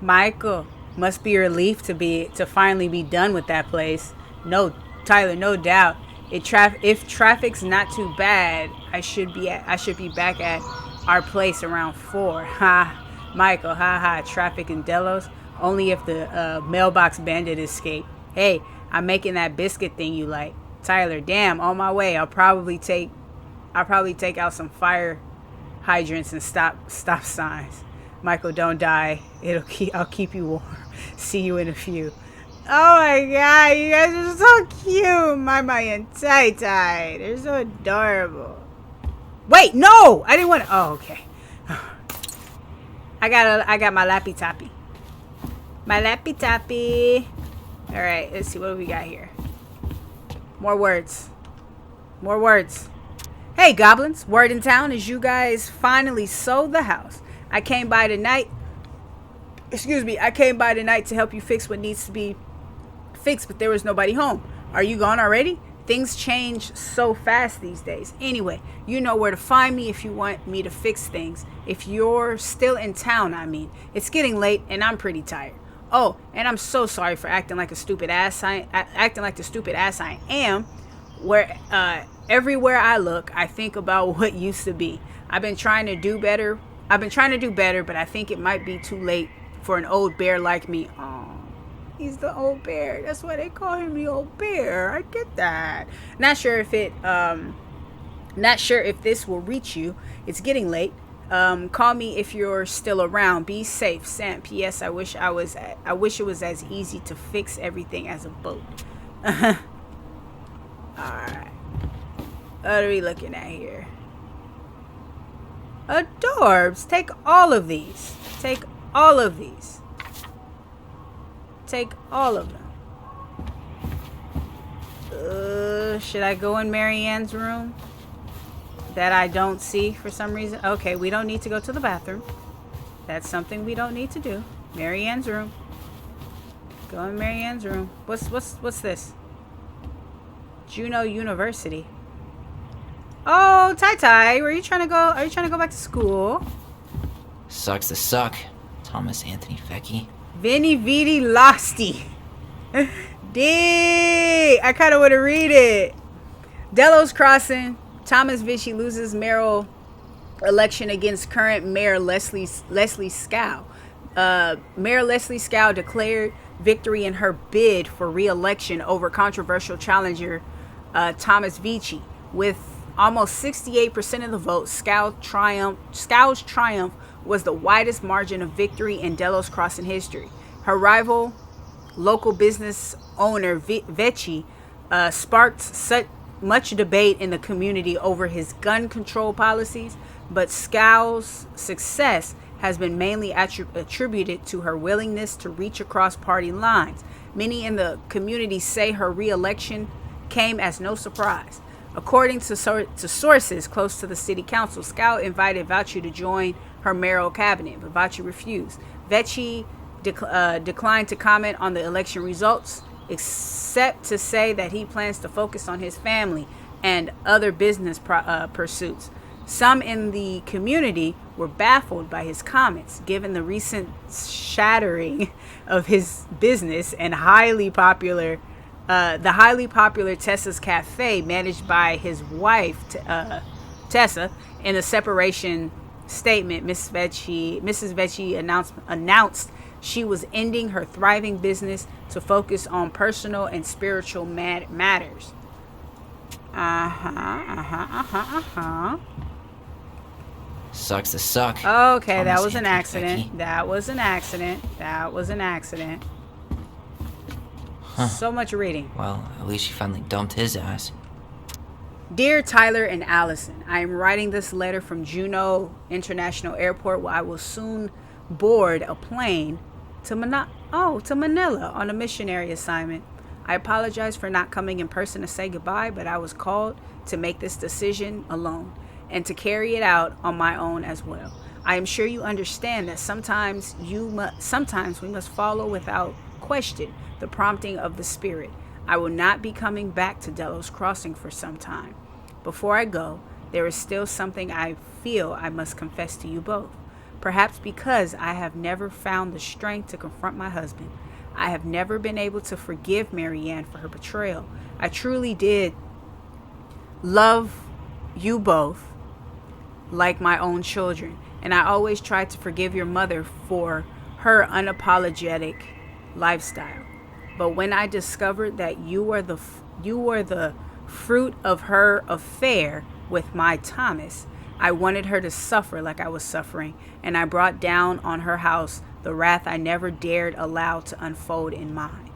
Michael, must be a relief to finally be done with that place. No, Tyler, no doubt. If traffic's not too bad, I should be back at our place around 4. Ha, Michael, ha. Traffic in Delos. Only if the mailbox bandit escaped. Hey, I'm making that biscuit thing you like. Tyler, damn, on my way. I'll probably take out some fire hydrants and stop signs. Michael, don't die. I'll keep you warm. See you in a few. Oh my god, you guys are so cute. Mama and Tai. They're so adorable. Wait, no! I didn't want to. Oh, okay. I got my Lappy Toppy. My Lappy Toppy. Alright, let's see. What do we got here? More words. More words. Hey, goblins. Word in town is you guys finally sold the house. I came by tonight to help you fix what needs to be fixed, but there was nobody home. Are you gone already? Things change so fast these days. Anyway, you know where to find me if you want me to fix things. If you're still in town, I mean. It's getting late and I'm pretty tired. Oh, and I'm so sorry for acting like the stupid ass I am. Where everywhere I look, I think about what used to be. I've been trying to do better, but I think it might be too late for an old bear like me. Oh, he's the old bear. That's why they call him the old bear. I get that. Not sure if this will reach you. It's getting late. Call me if you're still around. Be safe, Sam. P.S. I wish it was as easy to fix everything as a boat. Alright. What are we looking at here? Adorbs. Take all of these. Take all of these. Take all of them. Should I go in Marianne's room? That I don't see for some reason. Okay, we don't need to go to the bathroom. That's something we don't need to do. Marianne's room. Go in Marianne's room. What's this? Juneau University. Oh, Tai, are you trying to go back to school? Sucks to suck, Thomas Anthony Fecky. Veni Vidi Lasti. D. I kind of want to read it. Delos Crossing. Thomas Vichy loses mayoral election against current Mayor Leslie Scow. Mayor Leslie Scow declared victory in her bid for re-election over controversial challenger Thomas Vichy. With almost 68% of the vote, Scow's triumph was the widest margin of victory in Delos Crossing history. Her rival, local business owner Vichy, sparked such much debate in the community over his gun control policies, but Scow's success has been mainly attributed to her willingness to reach across party lines. Many in the community say her re-election came as no surprise. According to sources close to the city council, Scow invited Vichy to join her mayoral cabinet, but Vichy refused. Vichy declined to comment on the election results, except to say that he plans to focus on his family and other business pursuits. Some in the community were baffled by his comments, given the recent shattering of his business and the highly popular Tessa's Cafe, managed by his wife Tessa. In a separation statement, Mrs. Vichy announced she was ending her thriving business to focus on personal and spiritual matters. Sucks to suck. Okay, Thomas that was an Anthony accident. Fecky. That was an accident. Huh. So much reading. Well, at least she finally dumped his ass. Dear Tyler and Allison, I am writing this letter from Juneau International Airport, where I will soon board a plane to Manila on a missionary assignment. I apologize for not coming in person to say goodbye, but I was called to make this decision alone and to carry it out on my own as well. I am sure you understand that sometimes we must follow without question the prompting of the Spirit. I will not be coming back to Delos Crossing for some time. Before I go, there is still something I feel I must confess to you both. Perhaps because I have never found the strength to confront my husband. I have never been able to forgive Marianne for her betrayal. I truly did love you both like my own children, and I always tried to forgive your mother for her unapologetic lifestyle. But when I discovered that you were the fruit of her affair with my Thomas, I wanted her to suffer like I was suffering, and I brought down on her house the wrath I never dared allow to unfold in mine.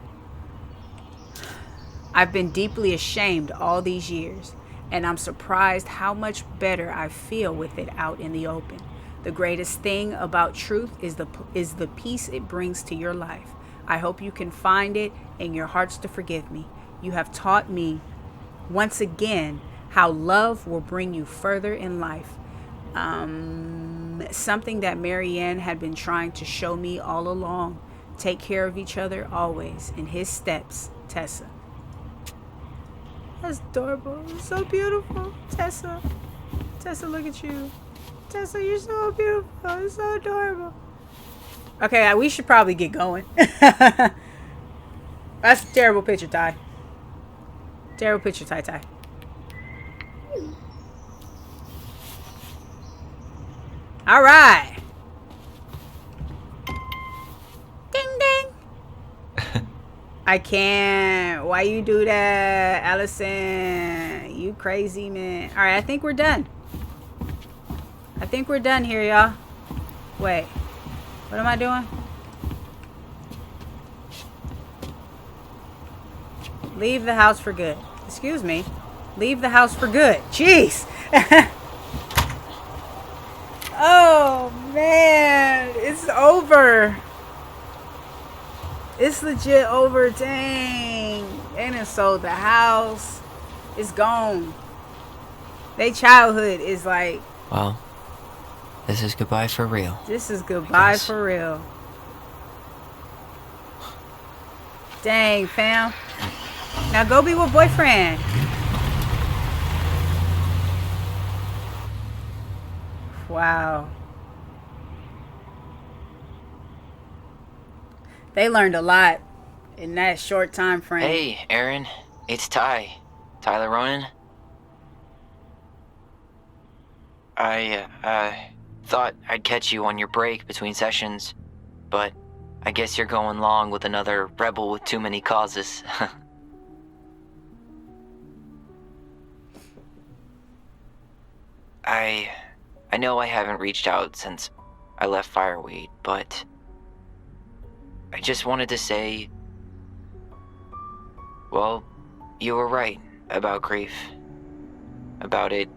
I've been deeply ashamed all these years, and I'm surprised how much better I feel with it out in the open. The greatest thing about truth is the peace it brings to your life. I hope you can find it in your hearts to forgive me. You have taught me once again how love will bring you further in life. Something that Marianne had been trying to show me all along. Take care of each other always. In his steps, Tessa. That's adorable. It's so beautiful. Tessa. Tessa, look at you. Tessa, you're so beautiful. It's so adorable. Okay, we should probably get going. That's a terrible picture, Ty. Terrible picture, Ty. All right. Ding, ding. I can't. Why you do that, Allison? You crazy, man. All right, I think we're done. I think we're done here, y'all. Wait. What am I doing? Leave the house for good. Excuse me. Leave the house for good. Jeez. Oh, man. It's over. It's legit over. Dang. They done sold the house. It's gone. Their childhood is like... Well, this is goodbye for real. This is goodbye for real. Dang, fam. Now go be with boyfriend. Wow. They learned a lot in that short time frame. Hey, Aaron. It's Ty. Tyler Ronan. I thought I'd catch you on your break between sessions, but I guess you're going long with another rebel with too many causes. I know I haven't reached out since I left Fireweed, but I just wanted to say, well, you were right about grief. About it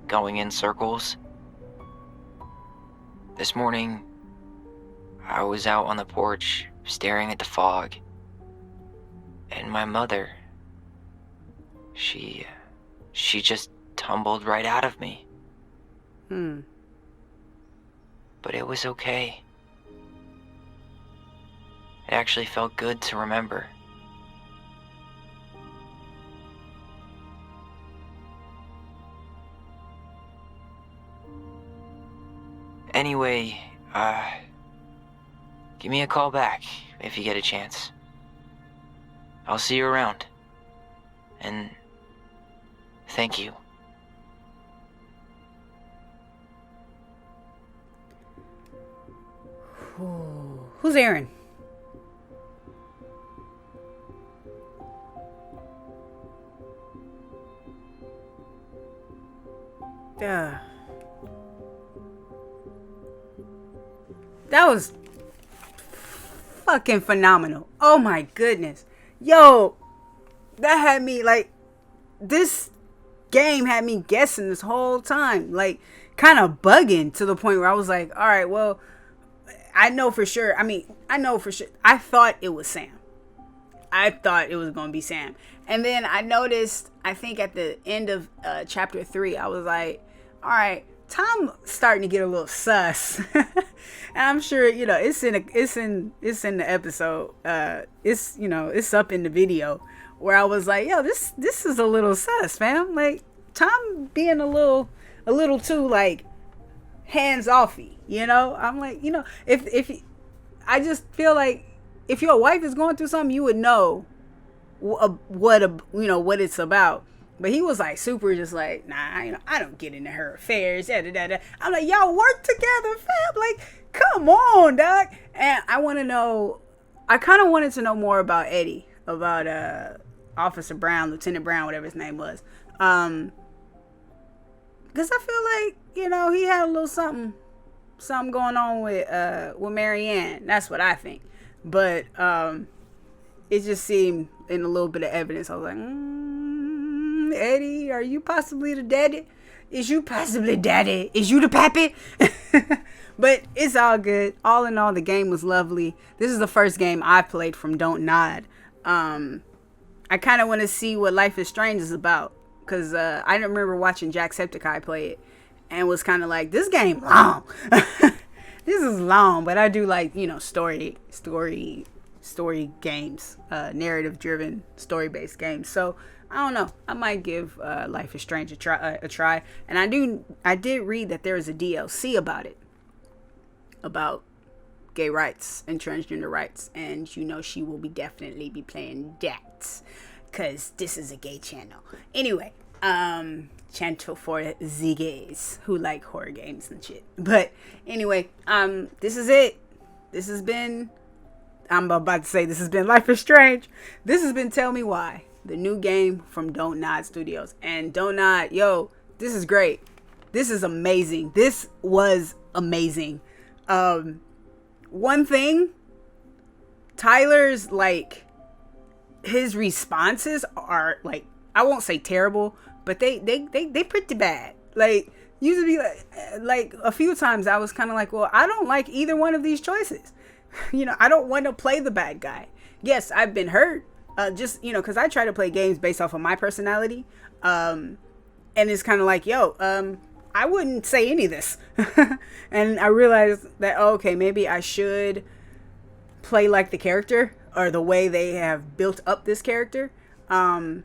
going in circles. This morning, I was out on the porch staring at the fog, and my mother, she just tumbled right out of me. But it was okay. It actually felt good to remember. Anyway, give me a call back if you get a chance. I'll see you around. And thank you. Who's Aaron? That was fucking phenomenal. Oh my goodness. Yo, that had me like, this game had me guessing this whole time. Like, kind of bugging to the point where I was like, all right, well, I know for sure. I thought it was Sam. I thought it was going to be Sam. And then I noticed, I think at the end of chapter 3, I was like, all right, Tom starting to get a little sus. And I'm sure, it's in the episode. It's up in the video where I was like, yo, this is a little sus, fam. Like, Tom being a little too like hands offy. I'm like, if I just feel like if your wife is going through something, you would know what it's about. But he was like super just like, nah, I don't get into her affairs. Da, da, da, da. I'm like, y'all work together, fam. Like, come on, dog. And I kind of wanted to know more about Eddie, about Officer Brown, Lieutenant Brown, whatever his name was. Because I feel like, he had a little something going on with Marianne. That's what I think. But it just seemed in a little bit of evidence. I was like, Eddie, are you possibly the daddy? Is you possibly daddy? Is you the pappy? But it's all good. All in all, the game was lovely. This is the first game I played from Don't Nod. I kind of want to see what Life is Strange is about. Because I remember watching Jacksepticeye play it. And was kind of like, this game long. This is long, but I do like, story games, narrative driven, story based games. So I don't know. I might give Life is Strange a try. And I did read that there is a DLC about it, about gay rights and transgender rights, and you know she will be definitely be playing that, cause this is a gay channel. Anyway, channel for the gays who like horror games and shit. But anyway, this is it. This has been, I'm about to say this has been Life is Strange. This has been Tell Me Why, the new game from Don't Nod Studios. And Don't Nod, yo, this is great. This is amazing. This was amazing. One thing, Tyler's, like, his responses are, like, I won't say terrible, but they pretty bad. Like, used to be like a few times I was kind of like, well, I don't like either one of these choices. You know, I don't want to play the bad guy. Yes, I've been hurt. Just, you know, because I try to play games based off of my personality. And it's kind of like, yo, I wouldn't say any of this. And I realized that, oh, okay, maybe I should play like the character or the way they have built up this character. I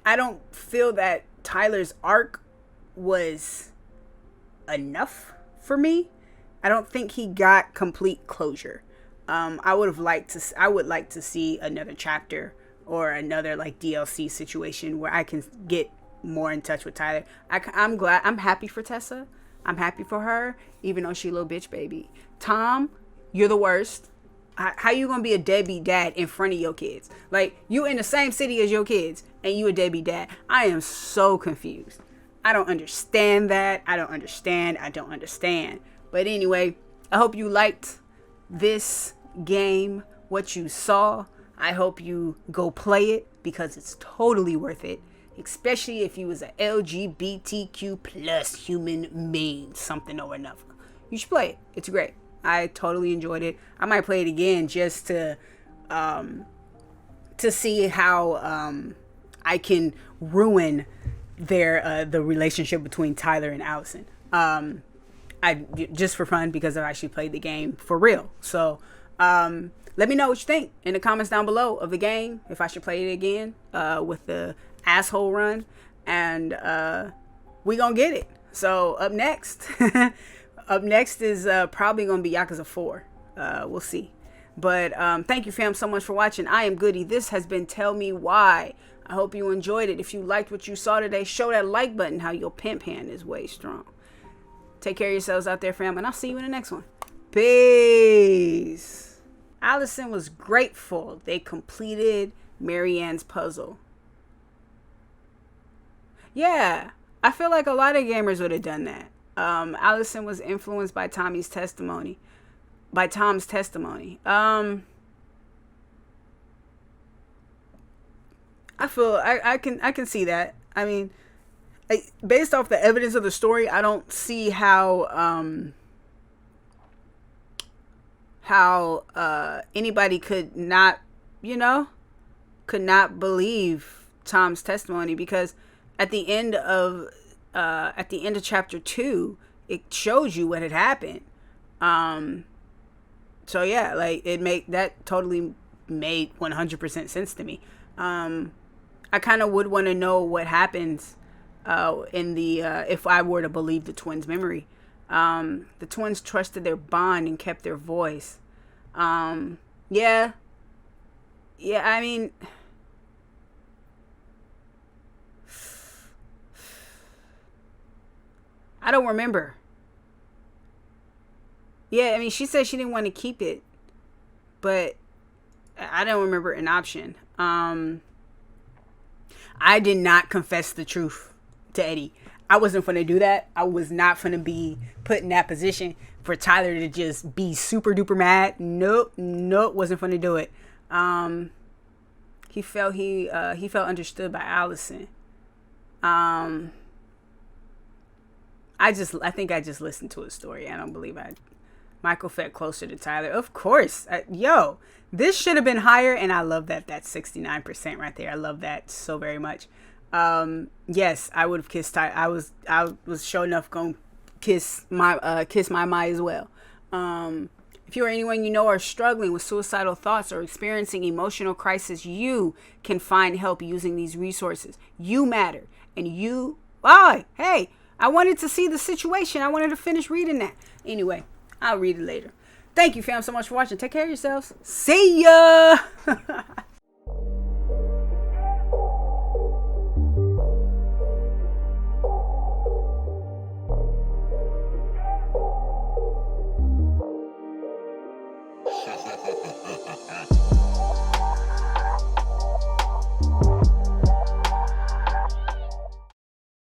don't feel that Tyler's arc was enough for me. I don't think he got complete closure. I would like to see another chapter or another like DLC situation where I can get more in touch with Tyler. I'm happy for Tessa. I'm happy for her, even though she a little bitch baby. Tom, you're the worst. How you gonna be a deadbeat dad in front of your kids? Like, you in the same city as your kids and you a deadbeat dad. I am so confused. I don't understand that. I don't understand. But anyway, I hope you liked this game, what you saw. I hope you go play it because it's totally worth it. Especially if you was a LGBTQ plus human being, something or another. You should play it. It's great. I totally enjoyed it. I might play it again just to see how I can ruin the relationship between Tyler and Allison. I just for fun, because I've actually played the game for real. So let me know what you think in the comments down below of the game, if I should play it again with the asshole run, and we gonna get it. So up next is probably gonna be Yakuza 4. We'll see. But thank you, fam, so much for watching. I am Goody. This has been Tell Me Why. I hope you enjoyed it. If you liked what you saw today, show that like button. How your pimp hand is way strong. Take care of yourselves out there, fam, and I'll see you in the next one. Peace. Allison was grateful they completed Marianne's puzzle. Yeah, I feel like a lot of gamers would have done that. Allison was influenced by Tom's testimony. I feel I can see that. I mean, based off the evidence of the story, I don't see how anybody could not believe Tom's testimony, because at the end of chapter 2, it shows you what had happened. So yeah, like that totally made 100% sense to me. I kind of would want to know what happens in the if I were to believe the twins' memory. The twins trusted their bond and kept their voice. Yeah, I mean, I don't remember. Yeah, I mean, she said she didn't want to keep it, but I don't remember an option. I did not confess the truth to Eddie. I wasn't going to do that. I was not going to be put in that position for Tyler to just be super duper mad. Nope, wasn't going to do it. He felt understood by Allison. I think I just listened to his story. I don't believe Michael felt closer to Tyler. Of course. This should have been higher, and I love that. That's 69% right there. I love that so very much. Yes, I would have kissed Tyler. I was sure enough going to kiss my Mai as well. If you or anyone you know are struggling with suicidal thoughts or experiencing emotional crisis, you can find help using these resources. You matter. And you... Oh, hey, I wanted to see the situation. I wanted to finish reading that. Anyway, I'll read it later. Thank you, fam, so much for watching. Take care of yourselves. See ya!